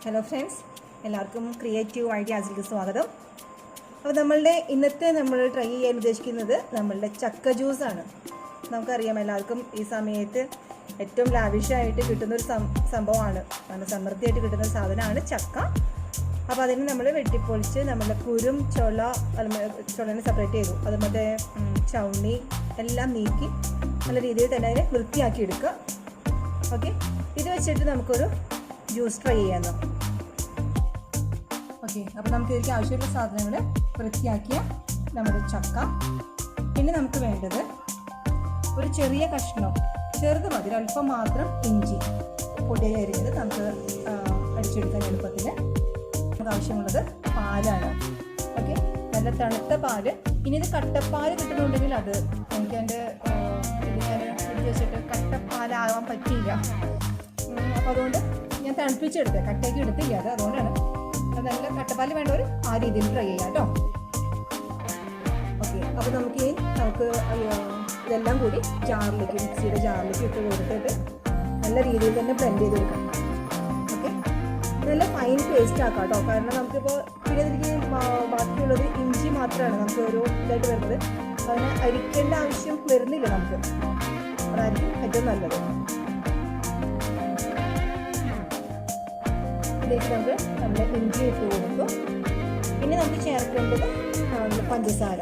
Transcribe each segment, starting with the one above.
Hello friends, എല്ലാവർക്കും creative ഐഡിയാസിലേക്ക് സ്വാഗതം. അപ്പോൾ നമ്മൾ ട്രൈ ചെയ്യാൻ ഉദ്ദേശിക്കുന്നത് നമ്മളുടെ ചക്ക ജ്യൂസാണ്. നമുക്കറിയാം എല്ലാവർക്കും ഈ സമയത്ത് ഏറ്റവും ലാവിഷായിട്ട് കിട്ടുന്നൊരു സംഭവമാണ്, നല്ല സമൃദ്ധിയായിട്ട് കിട്ടുന്ന സാധനമാണ് ചക്ക. അപ്പോൾ അതിന് നമ്മൾ വെട്ടിപ്പൊളിച്ച് നമ്മളുടെ കുരും ചുളനെ സെപ്പറേറ്റ് ചെയ്തു, അതുപോലെ ചൗണി എല്ലാം നീക്കി നല്ല രീതിയിൽ തന്നെ അതിനെ വൃത്തിയാക്കി എടുക്കുക. ഓക്കെ, ഇത് വെച്ചിട്ട് നമുക്കൊരു ജ്യൂസ് ട്രൈ ചെയ്യാമെന്നോ. ഓക്കെ, അപ്പോൾ നമുക്ക് ഇതിലേക്ക് ആവശ്യമുള്ള സാധനങ്ങൾ വൃത്തിയാക്കിയ നമ്മുടെ ചക്ക, പിന്നെ നമുക്ക് വേണ്ടത് ഒരു ചെറിയ കഷ്ണം, ചെറുത് മതി, അല്പം മാത്രം ഇഞ്ചി പൊടിയായി അരിഞ്ഞത് നമുക്ക് അടിച്ചെടുക്കാൻ എളുപ്പത്തിന്. നമുക്ക് ആവശ്യമുള്ളത് പാലാണ്. ഓക്കെ, നല്ല തണുത്ത പാല്. ഇനി ഇത് കട്ടപ്പാൽ കിട്ടുന്നുണ്ടെങ്കിൽ അത് എനിക്ക് എൻ്റെ ഇത് ഞാൻ എടുത്ത് വെച്ചിട്ട് കട്ടപ്പാലാവാൻ പറ്റിയില്ല, അപ്പോൾ അതുകൊണ്ട് ഞാൻ തണുപ്പിച്ചെടുത്തത്, കട്ടയ്ക്ക് എടുത്തില്ല. അതുകൊണ്ടാണ് നല്ല കട്ടപ്പാൽ വേണ്ടവർ ആ രീതിയിൽ ട്രൈ ചെയ്യാം കേട്ടോ. ഓക്കെ, അപ്പോൾ നമുക്ക് ഇതെല്ലാം കൂടി മിക്സിയുടെ ജാറിലേക്ക് ഇട്ട് കൊടുത്തിട്ട് നല്ല രീതിയിൽ തന്നെ ബ്ലെൻഡ് ചെയ്ത് കൊടുക്കാം. ഓക്കെ, നല്ല ഫൈൻ പേസ്റ്റ് ആക്കാം കേട്ടോ. കാരണം നമുക്കിപ്പോൾ പിന്നെ ഇതിലേക്ക് ബാക്കിയുള്ളത് ഇഞ്ചി മാത്രമാണ് നമുക്ക് ഒരു ഇതായിട്ട് വരുന്നത്. അതിനെ അരിക്കേണ്ട ആവശ്യം വരുന്നില്ല നമുക്ക്, അതായിരിക്കും ഏറ്റവും നല്ലത്. ഇതിലേക്ക് നമുക്ക് നമ്മുടെ ഇഞ്ചി ഇട്ട് കൊടുക്കും. പിന്നെ നമുക്ക് ചേർക്കേണ്ടത് പഞ്ചസാര.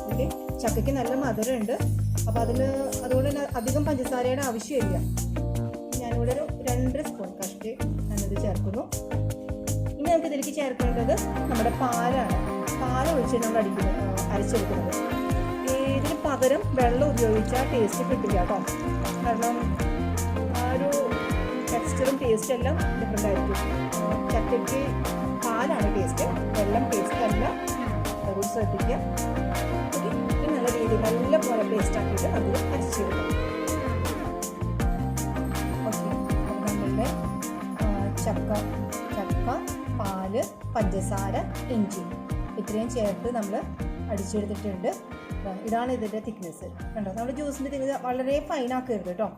ഓക്കെ, ചക്കയ്ക്ക് നല്ല മധുരമുണ്ട്, അപ്പോൾ അതുകൊണ്ട് തന്നെ അധികം പഞ്ചസാരയുടെ ആവശ്യമില്ല. ഞാനിവിടെ ഒരു 2 സ്പൂൺ കഷ്ടി ഞാനിത് ചേർക്കുന്നു. ഇനി നമുക്ക് ഇതിലേക്ക് ചേർക്കേണ്ടത് നമ്മുടെ പാലാണ്. പാൽ ഒഴിച്ച് നമ്മൾ അരച്ചെടുക്കുന്നത്. ഇതിന് പകരം വെള്ളം ഉപയോഗിച്ചാൽ ടേസ്റ്റ് കിട്ടില്ല കേട്ടോ. കാരണം ആ ഒരു ടെക്സ്ചറും ടേസ്റ്റ് എല്ലാം ഡിഫറെൻ്റ് ആയിരിക്കും. ചക്കയ്ക്ക് പാലാണ് ടേസ്റ്റ്, വെള്ളം ടേസ്റ്റ് അല്ല, അത് ശ്രദ്ധിക്കുക. ഓക്കെ, നല്ല രീതിയിൽ നല്ല പോലെ പേസ്റ്റ് ആക്കിയിട്ട് അതിൽ അരച്ചെടുക്കാം. ഓക്കെ, നമ്മളുടെ ചക്ക, പാല്, പഞ്ചസാര, ഇഞ്ചി ഇത്രയും ചേർത്ത് നമ്മൾ അടിച്ചെടുത്തിട്ടുണ്ട്. ഇതാണ് ഇതിൻ്റെ തിക്നെസ്. കണ്ടോ, നമ്മുടെ ജ്യൂസിൻ്റെ തിക്നെസ് വളരെ ഫൈനാക്കരുത് കേട്ടോ,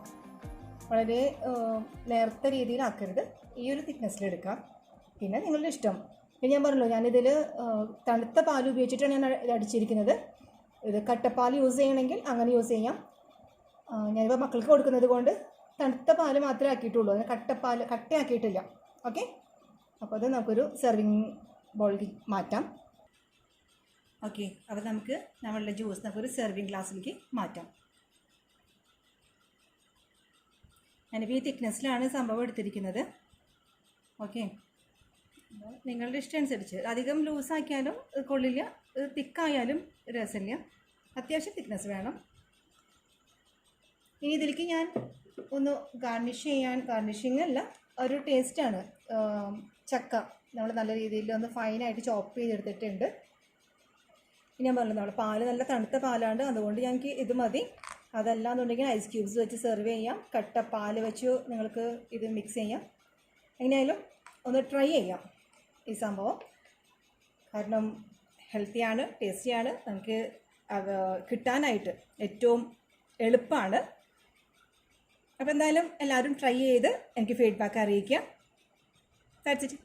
വളരെ നേർത്ത രീതിയിലാക്കരുത്. ഈ ഒരു തിക്നെസ്സിലെടുക്കാം. പിന്നെ നിങ്ങളുടെ ഇഷ്ടം. പിന്നെ ഞാൻ പറഞ്ഞല്ലോ, ഞാനിതിൽ തണുത്ത പാൽ ഉപയോഗിച്ചിട്ടാണ് ഞാൻ അടിച്ചിരിക്കുന്നത്. ഇത് കട്ടപ്പാൽ യൂസ് ചെയ്യണമെങ്കിൽ അങ്ങനെ യൂസ് ചെയ്യാം. ഞാനിപ്പോൾ മക്കൾക്ക് കൊടുക്കുന്നത് കൊണ്ട് തണുത്ത പാൽ മാത്രമേ ആക്കിയിട്ടുള്ളൂ, അതിന് കട്ടയാക്കിയിട്ടില്ല. ഓക്കെ, അപ്പോൾ അത് നമുക്കൊരു സെർവിങ് ബൗളിൽ മാറ്റാം. ഓക്കെ, അപ്പോൾ നമുക്ക് നമ്മളുടെ ജ്യൂസ് നമുക്കൊരു സെർവിങ് ഗ്ലാസ്സിലേക്ക് മാറ്റാം. ഞാനിപ്പോൾ ഈ തിക്നെസ്സിലാണ് സംഭവം എടുത്തിരിക്കുന്നത്. ഓക്കെ, നിങ്ങളുടെ ഇഷ്ടം അനുസരിച്ച് അധികം ലൂസാക്കിയാലും കൊള്ളില്ല, തിക്കായാലും രസമില്ല, അത്യാവശ്യം തിക്നെസ് വേണം. ഇനി ഇതിലേക്ക് ഞാൻ ഒന്ന് ഗാർണിഷിങ് അല്ല, ഒരു ടേസ്റ്റാണ്. ചക്ക നമ്മൾ നല്ല രീതിയിൽ ഒന്ന് ഫൈനായിട്ട് ചോപ്പ് ചെയ്തെടുത്തിട്ടുണ്ട്. ഇനി ഞാൻ പറഞ്ഞത് നമ്മുടെ പാല് നല്ല തണുത്ത പാലാണ്, അതുകൊണ്ട് ഞങ്ങൾക്ക് ഇത് മതി. അതല്ലാന്നുണ്ടെങ്കിൽ ഐസ് ക്യൂബ്സ് വെച്ച് സെർവ് ചെയ്യാം. കട്ട പാൽ വെച്ച് നിങ്ങൾക്ക് ഇത് മിക്സ് ചെയ്യാം. എങ്ങനെയായാലും ഒന്ന് ട്രൈ ചെയ്യാം ഈ സംഭവം. കാരണം ഹെൽത്തിയാണ്, ടേസ്റ്റിയാണ്, നമുക്ക് കിട്ടാനായിട്ട് ഏറ്റവും എളുപ്പമാണ്. അപ്പോൾ എന്തായാലും എല്ലാവരും ട്രൈ ചെയ്ത് എനിക്ക് ഫീഡ്ബാക്ക് അറിയിക്കുക. That's it.